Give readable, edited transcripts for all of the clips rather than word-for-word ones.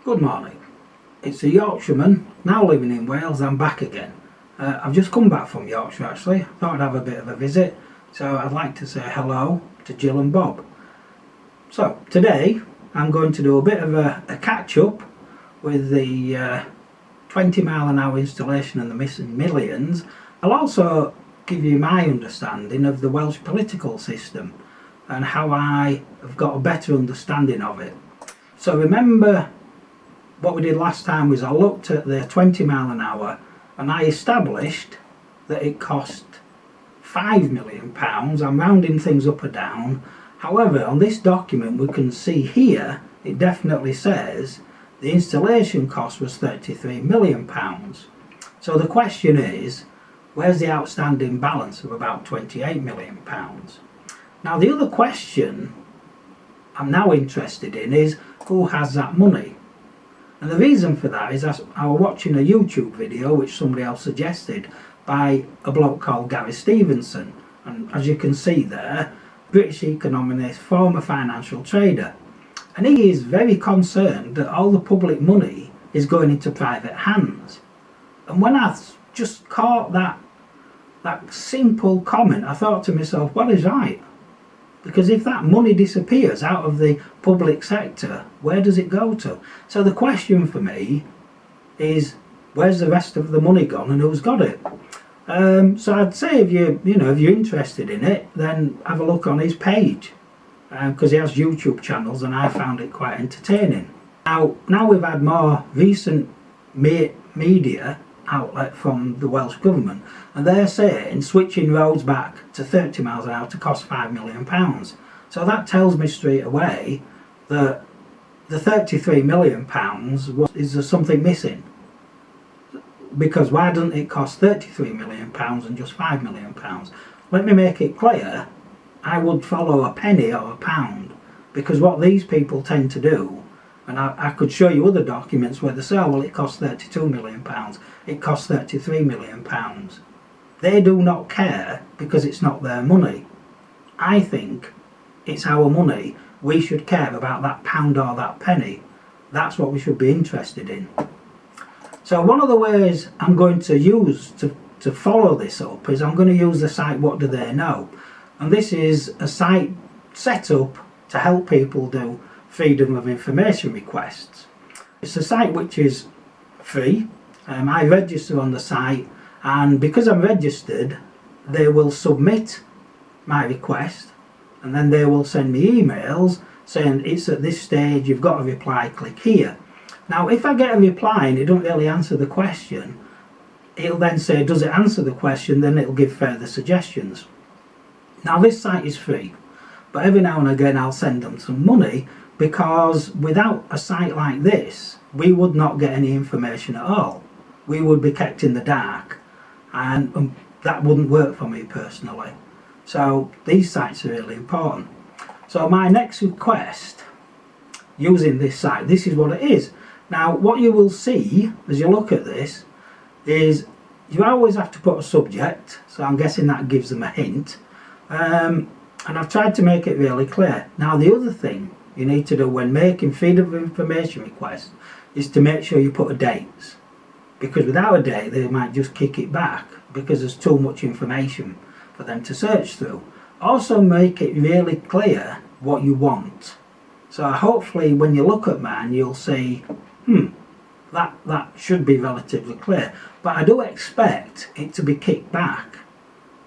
Good morning. It's a Yorkshireman, now living in Wales. I'm back again. I've just come back from Yorkshire actually. Thought I'd have a bit of a visit, so I'd like to say hello to Jill and Bob. So today I'm going to do a bit of a catch up with the 20 mile an hour installation and the missing millions. I'll also give you my understanding of the Welsh political system and how I have got a better understanding of it. So remember, what we did last time was I looked at the 20 mile an hour and I established that it cost £5 million. I'm rounding things up or down. However, on this document we can see here it definitely says the installation cost was £33 million. So the question is, where's the outstanding balance of about £28 million? Now the other question I'm now interested in is, who has that money? And the reason for that is I was watching a YouTube video which somebody else suggested by a bloke called Gary Stevenson, and as you can see there, British economist, former financial trader, and he is very concerned that all the public money is going into private hands. And when I just caught that simple comment, I thought to myself, well, he's right. Because if that money disappears out of the public sector, where does it go to? So the question for me is, where's the rest of the money gone and who's got it? So I'd say if you're interested in it, then have a look on his page, because he has YouTube channels and I found it quite entertaining. Now we've had more recent media outlet from the Welsh government, and they're saying switching roads back to 30 miles an hour to cost £5 million. So that tells me straight away that the £33 million is there something missing, because why doesn't it cost £33 million and just £5 million? Let me make it clear, I would follow a penny or a pound, because what these people tend to do, and I could show you other documents where they say, oh, well, it costs £32 million, it costs £33 million. They do not care because it's not their money. I think it's our money. We should care about that pound or that penny. That's what we should be interested in. So one of the ways I'm going to use to follow this up is I'm going to use the site What Do They Know? And this is a site set up to help people do freedom of information requests. It's a site which is free. I register on the site, and because I'm registered, they will submit my request and then they will send me emails saying it's at this stage, you've got a reply, click here. Now if I get a reply and it don't really answer the question, it'll then say, does it answer the question? Then it'll give further suggestions. Now this site is free, but every now and again I'll send them some money, because without a site like this we would not get any information at all. We would be kept in the dark, and that wouldn't work for me personally. So these sites are really important. So my next request using this site, this is what it is. Now what you will see as you look at this is you always have to put a subject, so I'm guessing that gives them a hint, and I've tried to make it really clear. Now the other thing you need to do when making freedom of information requests is to make sure you put a date, because without a date they might just kick it back because there's too much information for them to search through. Also make it really clear what you want. So hopefully when you look at mine you'll see, that should be relatively clear, but I do expect it to be kicked back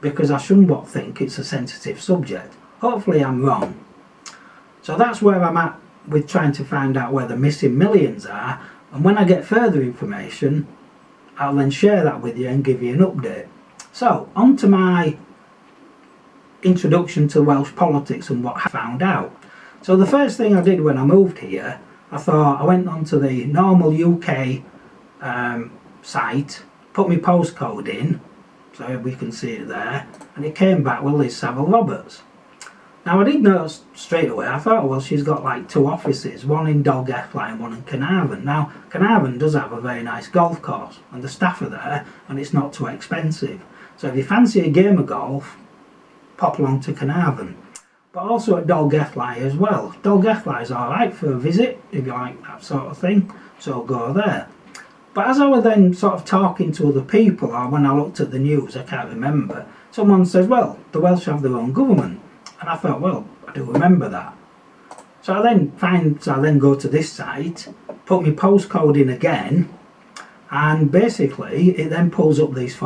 because I somewhat think it's a sensitive subject. Hopefully I'm wrong. So that's where I'm at with trying to find out where the missing millions are, and when I get further information I'll then share that with you and give you an update. So on to my introduction to Welsh politics and what I found out. So the first thing I did when I moved here, I went onto the normal UK site, put my postcode in so we can see it there, and it came back, well, there's Savile Roberts. Now I did notice straight away, I thought, well, she's got like two offices, one in Dolgellau and one in Carnarvon. Now Carnarvon does have a very nice golf course and the staff are there and it's not too expensive. So if you fancy a game of golf, pop along to Carnarvon. but also at Dolgellau as well. Dolgellau is alright for a visit, if you like that sort of thing, so go there. But as I was then sort of talking to other people, or when I looked at the news, I can't remember, someone says, well, the Welsh have their own government. And I thought, well, I do remember that. So I then go to this site, put my postcode in again, and basically it then pulls up these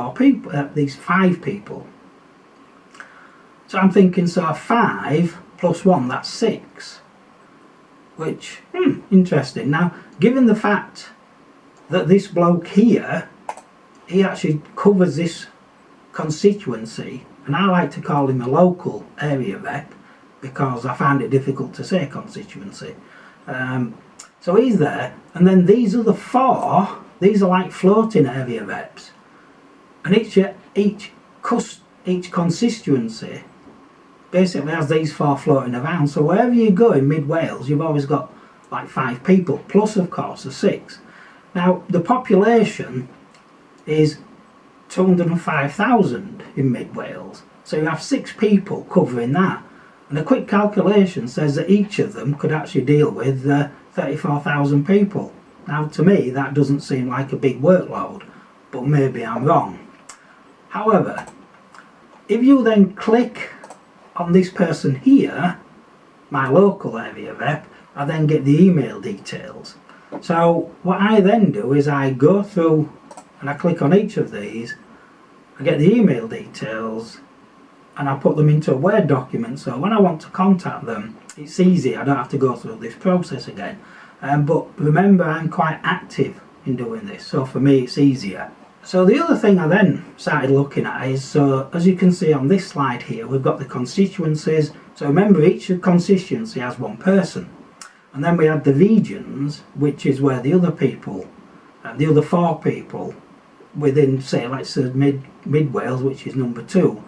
these 5 people. So I'm thinking, so 5 plus 1, that's 6. Which, interesting. Now, given the fact that this bloke here, he actually covers this constituency, and I like to call him a local area rep because I find it difficult to say constituency. So he's there, and then these other 4, these are like floating area reps, and each constituency basically has these 4 floating around. So wherever you go in mid Wales, you've always got like 5 people, plus of course a 6. Now the population is 205,000 in mid Wales, so you have 6 people covering that, and a quick calculation says that each of them could actually deal with 34,000 people. Now to me that doesn't seem like a big workload, but maybe I'm wrong. However, if you then click on this person here, my local area rep, I then get the email details. So what I then do is I go through and I click on each of these, I get the email details, and I put them into a Word document, so when I want to contact them it's easy, I don't have to go through this process again. But remember, I'm quite active in doing this, so for me it's easier. So the other thing I then started looking at is, so as you can see on this slide here, we've got the constituencies. So remember, each constituency has 1 person, and then we have the regions, which is where the other people, the other 4 people within, say, let's say mid Wales, which is number 2,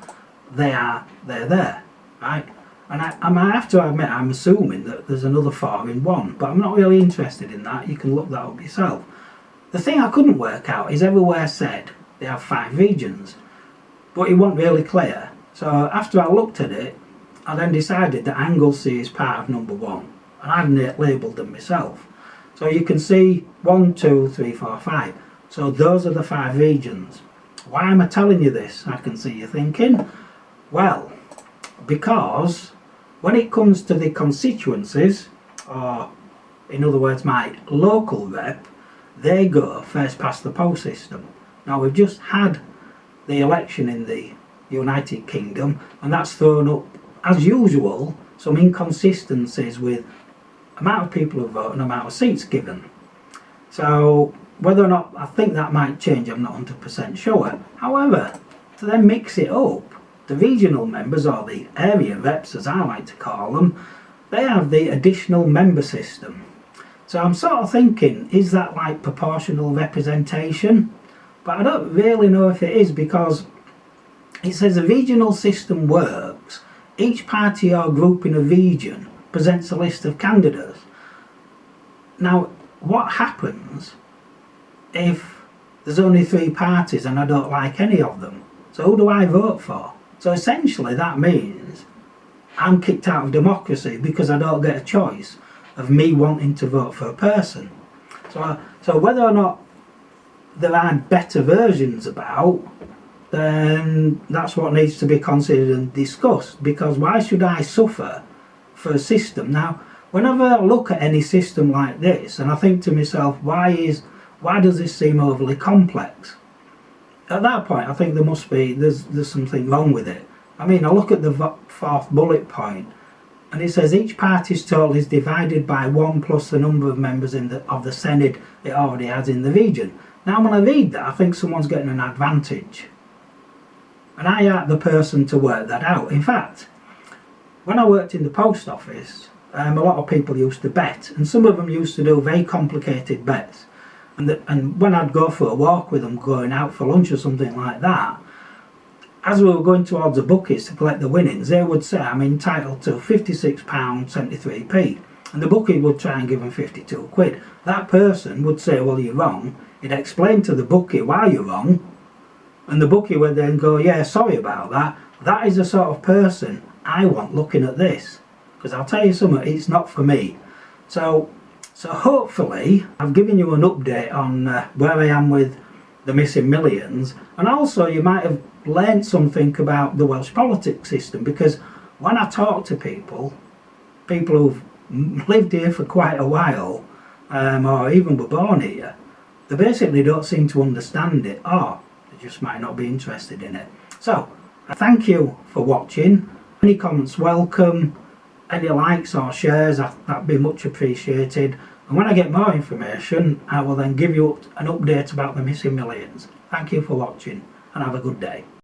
they're there, right? And I have to admit, I'm assuming that there's another 4 in 1, but I'm not really interested in that. You can look that up yourself. The thing I couldn't work out is everywhere said they have 5 regions, but it wasn't really clear. So after I looked at it, I then decided that Anglesey is part of number 1, and I've labelled them myself. So you can see 1, 2, 3, 4, 5. So those are the 5 regions. Why am I telling you this? I can see you thinking. Well, because when it comes to the constituencies, or in other words my local rep, they go first past the post system. Now we've just had the election in the United Kingdom, and that's thrown up, as usual, some inconsistencies with amount of people who vote and amount of seats given. So whether or not I think that might change, I'm not 100% sure. However, to then mix it up, the regional members, or the area reps as I like to call them, they have the additional member system. So I'm sort of thinking, is that like proportional representation? But I don't really know if it is, because it says the regional system works. Each party or group in a region presents a list of candidates. Now, what happens if there's only 3 parties and I don't like any of them? So who do I vote for? So essentially that means I'm kicked out of democracy because I don't get a choice of me wanting to vote for a person. So whether or not there are better versions about, then that's what needs to be considered and discussed, because why should I suffer for a system? Now, whenever I look at any system like this and I think to myself, why does this seem overly complex? At that point I think there's something wrong with it. I mean, I look at the 4th bullet point, and it says each party's total is divided by 1 plus the number of members of the Senate it already has in the region. Now when I read that, I think someone's getting an advantage, and I aren't the person to work that out. In fact, when I worked in the post office, a lot of people used to bet, and some of them used to do very complicated bets, and when I'd go for a walk with them, going out for lunch or something like that, as we were going towards the buckets to collect the winnings, they would say I'm entitled to £56.73p, and the bookie would try and give them 52 quid. That person would say, well, you're wrong. He'd explain to the bookie why you're wrong, and the bookie would then go, yeah, sorry about that. That is the sort of person I want looking at this, because I'll tell you something, it's not for me. So hopefully I've given you an update on where I am with the missing millions, and also you might have learned something about the Welsh politics system, because when I talk to people who've lived here for quite a while, or even were born here, they basically don't seem to understand it, or they just might not be interested in it. So I thank you for watching. Any comments welcome, any likes or shares, that'd be much appreciated. And when I get more information, I will then give you an update about the missing millions. Thank you for watching, and have a good day.